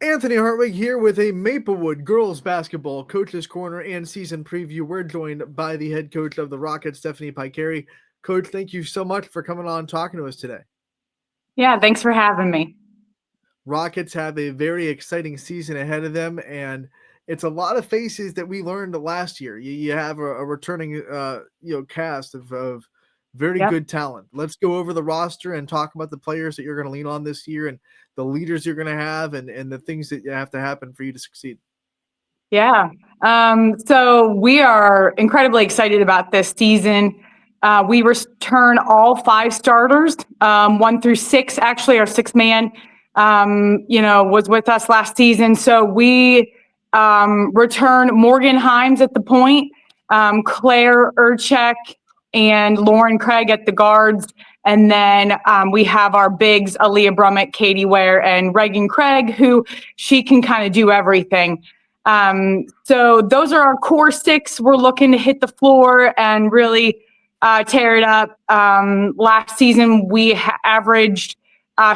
Anthony Hartwig here with a Maplewood girls basketball coaches corner and season preview. We're joined by the head coach of the Rockets, Stephanie Pykare. Coach, thank you so much for coming on talking to us today. Yeah, thanks for having me. Rockets have a very exciting season ahead of them, and it's a lot of faces that we learned last year. You have a returning cast of very Yep. good talent. Let's go over the roster and talk about the players that you're going to lean on this year and the leaders you're going to have and the things that have to happen for you to succeed. Yeah. So we are incredibly excited about this season. We return all 5 starters, 1 through 6. Actually, our 6th man, was with us last season. So we return Morgan Himes at the point, Claire Urchek, and Lauren Craig at the guards. And then we have our bigs, Aaliyah Brummett, Katie Ware, and Reagan Craig, who she can kind of do everything. So those are our core 6. We're looking to hit the floor and really tear it up. Last season, we averaged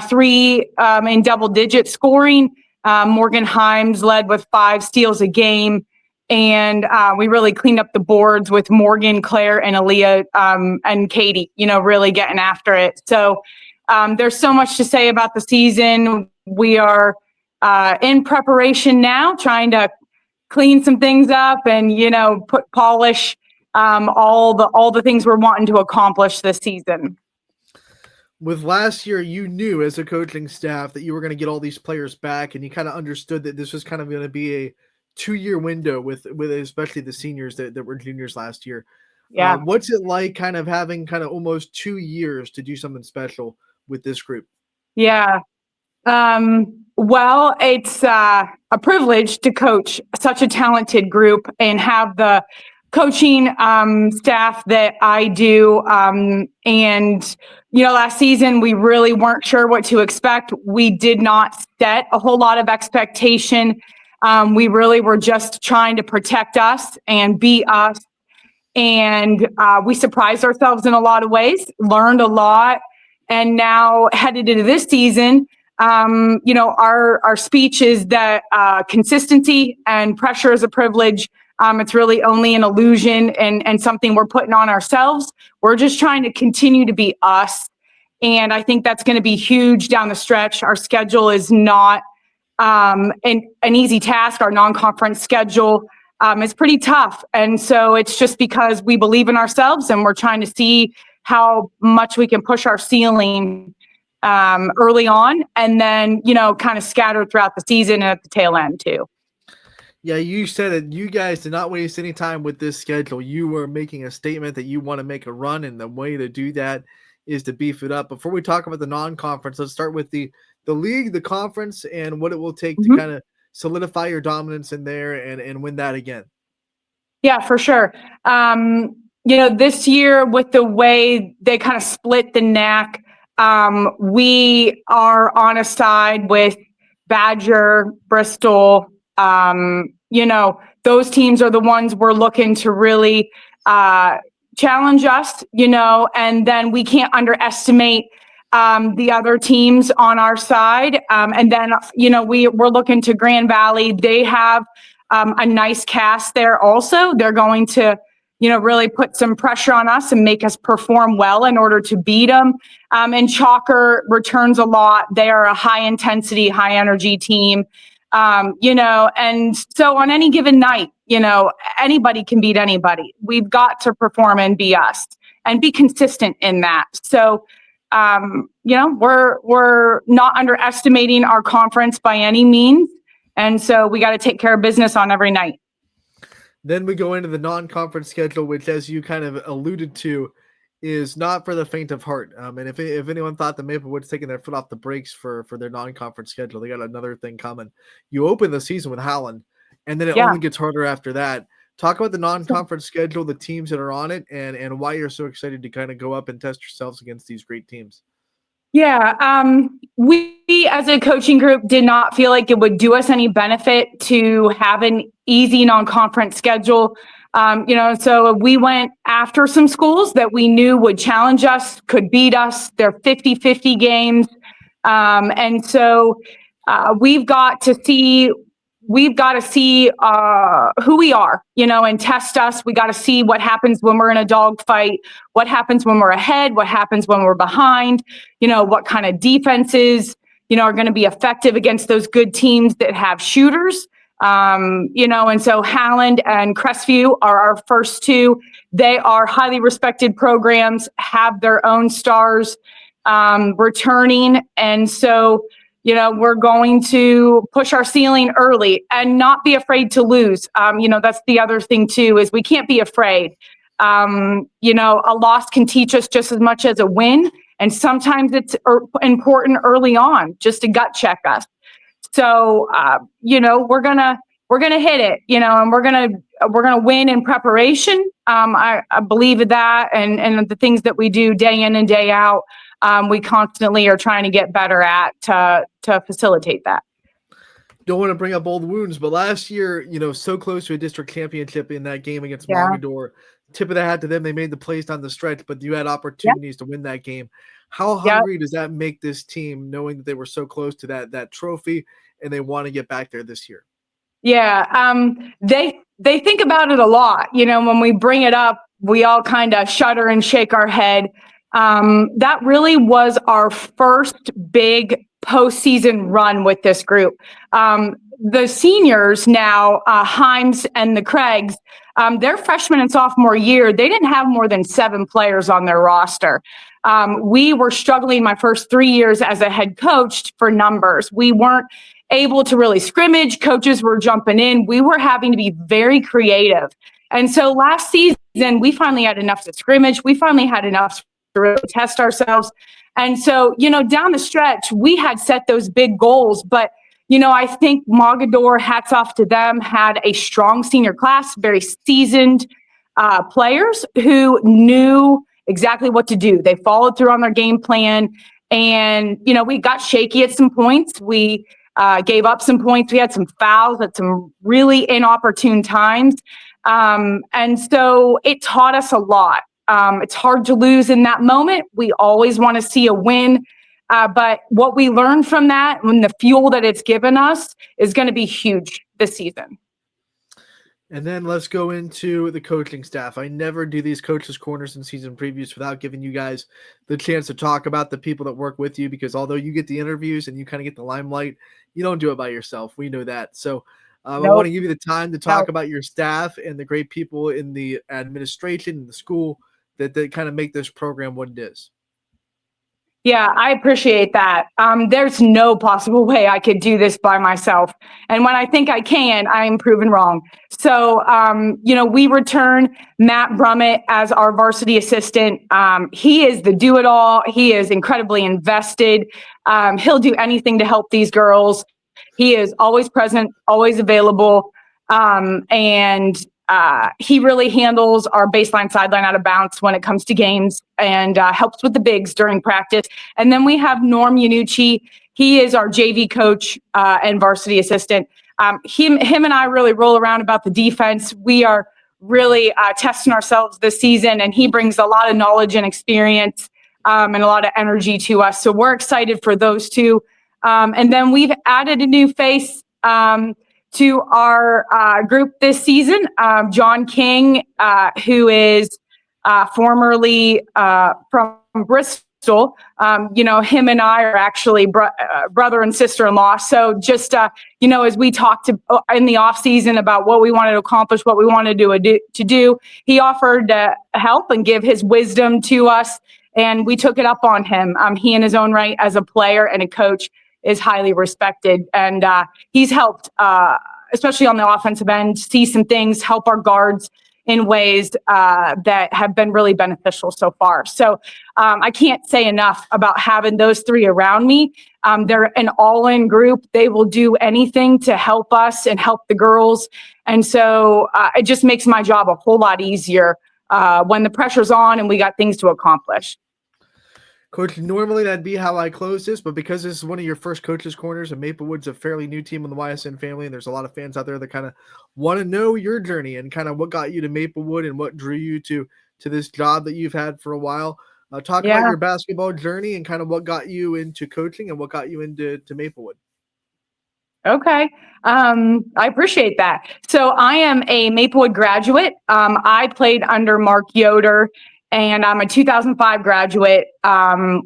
3 in double-digit scoring. Morgan Himes led with 5 steals a game. And we really cleaned up the boards with Morgan, Claire, and Aaliyah, and Katie, really getting after it. So there's so much to say about the season. We are in preparation now, trying to clean some things up and, polish all the things we're wanting to accomplish this season. With last year, you knew as a coaching staff that you were going to get all these players back, and you kind of understood that this was kind of going to be a 2-year window with especially the seniors that were juniors last year. Yeah. What's it like kind of having kind of almost 2 years to do something special with this group? Yeah. Well, it's a privilege to coach such a talented group and have the coaching staff that I do. And, last season, we really weren't sure what to expect. We did not set a whole lot of expectation. We really were just trying to protect us and be us. And we surprised ourselves in a lot of ways, learned a lot. And now headed into this season, our speech is that consistency and pressure is a privilege. It's really only an illusion and something we're putting on ourselves. We're just trying to continue to be us. And I think that's going to be huge down the stretch. Our schedule is not an easy task. Our non-conference schedule is pretty tough. And so it's just because we believe in ourselves and we're trying to see how much we can push our ceiling early on and then, kind of scatter throughout the season and at the tail end too. Yeah, you said it. You guys did not waste any time with this schedule. You were making a statement that you want to make a run, and the way to do that is to beef it up. Before we talk about the non-conference, let's start with the league, the conference, and what it will take to kind of solidify your dominance in there and win that again. Yeah, for sure. This year with the way they kind of split the NAC, we are on a side with Badger, Bristol. Those teams are the ones we're looking to really challenge us, and then we can't underestimate the other teams on our side. And then, we're looking to Grand Valley. They have a nice cast there also. They're going to, really put some pressure on us and make us perform well in order to beat them. And Chalker returns a lot. They are a high intensity, high energy team. And so on any given night, anybody can beat anybody. We've got to perform and be us and be consistent in that. So, we're not underestimating our conference by any means. And so we got to take care of business on every night. Then we go into the non-conference schedule, which, as you kind of alluded to, is not for the faint of heart. And if anyone thought the Maplewood's taking their foot off the brakes for their non-conference schedule, they got another thing coming. You open the season with Howland, and then it only gets harder after that. Talk about the non-conference schedule, the teams that are on it, and why you're so excited to kind of go up and test yourselves against these great teams. Yeah, we as a coaching group did not feel like it would do us any benefit to have an easy non-conference schedule. So we went after some schools that we knew would challenge us, could beat us. They're 50-50 games. And so we've got to see who we are, and test us. We got to see what happens when we're in a dogfight, what happens when we're ahead, what happens when we're behind, what kind of defenses, are going to be effective against those good teams that have shooters. And so Howland and Crestview are our first two. They are highly respected programs, have their own stars returning. And so, we're going to push our ceiling early and not be afraid to lose. That's the other thing too, is we can't be afraid. A loss can teach us just as much as a win. And sometimes it's important early on just to gut check us. So, we're gonna hit it, and we're gonna win in preparation. I believe in that, and the things that we do day in and day out, we constantly are trying to get better at to facilitate that. Don't want to bring up old wounds, but last year, so close to a district championship in that game against Yeah. Mogador. Tip of the hat to them. They made the plays down the stretch, but you had opportunities to win that game. How hungry does that make this team, knowing that they were so close to that trophy and they want to get back there this year? Yeah, they think about it a lot. When we bring it up, we all kind of shudder and shake our head. That really was our first big postseason run with this group. The seniors now, Himes and the Craigs, their freshman and sophomore year, they didn't have more than 7 players on their roster. We were struggling my first 3 years as a head coach for numbers. We weren't able to really scrimmage. Coaches were jumping in. We were having to be very creative. And so last season, we finally had enough to scrimmage. We finally had enough to really test ourselves. And so, down the stretch, we had set those big goals. But, I think Mogador, hats off to them, had a strong senior class, very seasoned players who knew exactly what to do. They followed through on their game plan. And, we got shaky at some points. We gave up some points. We had some fouls at some really inopportune times. And so it taught us a lot. It's hard to lose in that moment. We always want to see a win. But what we learned from that and the fuel that it's given us is going to be huge this season. And then let's go into the coaching staff. I never do these coaches' corners and season previews without giving you guys the chance to talk about the people that work with you, because although you get the interviews and you kind of get the limelight, you don't do it by yourself. We know that. So I want to give you the time to talk about your staff and the great people in the administration and the school that kind of make this program what it is. Yeah, I appreciate that. There's no possible way I could do this by myself. And when I think I can, I'm proven wrong. So, we return Matt Brummett as our varsity assistant. He is the do-it-all. He is incredibly invested. He'll do anything to help these girls. He is always present, always available. And he really handles our baseline, sideline, out of bounds when it comes to games, and helps with the bigs during practice. And then we have Norm Yanucci. He is our JV coach and varsity assistant. Him and I really roll around about the defense. We are really testing ourselves this season, and he brings a lot of knowledge and experience and a lot of energy to us. So we're excited for those two. And then we've added a new face to our group this season, John King, who is formerly from Bristol. Him and I are actually brother and sister-in-law. So just, as we talked in the off season about what we wanted to accomplish, what we wanted to do, he offered to help and give his wisdom to us, and we took it up on him. He in his own right, as a player and a coach, is highly respected, and he's helped, especially on the offensive end, see some things, help our guards in ways that have been really beneficial so far. So I can't say enough about having those three around me. They're an all-in group. They will do anything to help us and help the girls. And so it just makes my job a whole lot easier when the pressure's on and we got things to accomplish. Coach, normally that'd be how I close this, but because this is one of your first coaches' corners, and Maplewood's a fairly new team in the YSN family, and there's a lot of fans out there that kind of want to know your journey and kind of what got you to Maplewood and what drew you to this job that you've had for a while. Talk about your basketball journey and kind of what got you into coaching and what got you into Maplewood. Okay. I appreciate that. So I am a Maplewood graduate. I played under Mark Yoder, and I'm a 2005 graduate.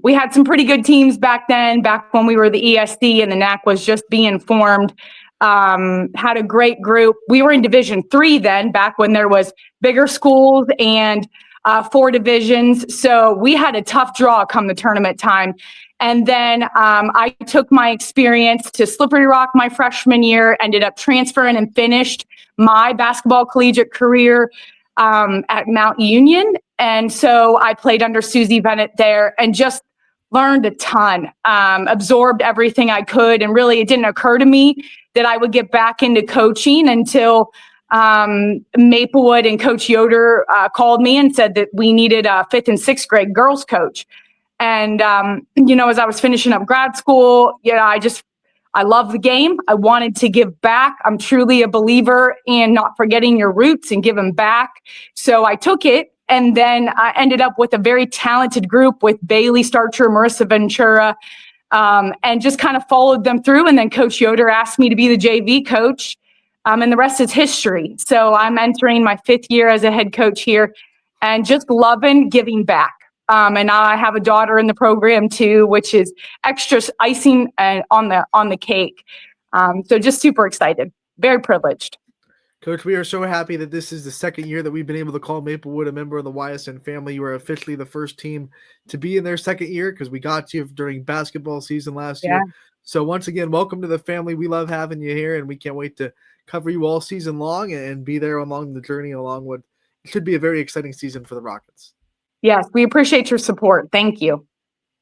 We had some pretty good teams back then, back when we were the ESD and the NAC was just being formed. Had a great group. We were in Division III then, back when there was bigger schools and 4 divisions. So we had a tough draw come the tournament time. And then I took my experience to Slippery Rock my freshman year, ended up transferring and finished my basketball collegiate career at Mount Union. And so I played under Susie Bennett there and just learned a ton, absorbed everything I could. And really, it didn't occur to me that I would get back into coaching until Maplewood and Coach Yoder called me and said that we needed a 5th and 6th grade girls coach. And, as I was finishing up grad school, I love the game. I wanted to give back. I'm truly a believer in not forgetting your roots and giving back. So I took it. And then I ended up with a very talented group with Bailey Starcher, Marissa Ventura, and just kind of followed them through. And then Coach Yoder asked me to be the JV coach. And the rest is history. So I'm entering my 5th year as a head coach here and just loving giving back. And now I have a daughter in the program too, which is extra icing on the cake. So just super excited, very privileged. Coach, we are so happy that this is the 2nd year that we've been able to call Maplewood a member of the YSN family. You are officially the first team to be in their 2nd year because we got you during basketball season last year. So once again, welcome to the family. We love having you here, and we can't wait to cover you all season long and be there along the journey along what should be a very exciting season for the Rockets. Yes, we appreciate your support. Thank you.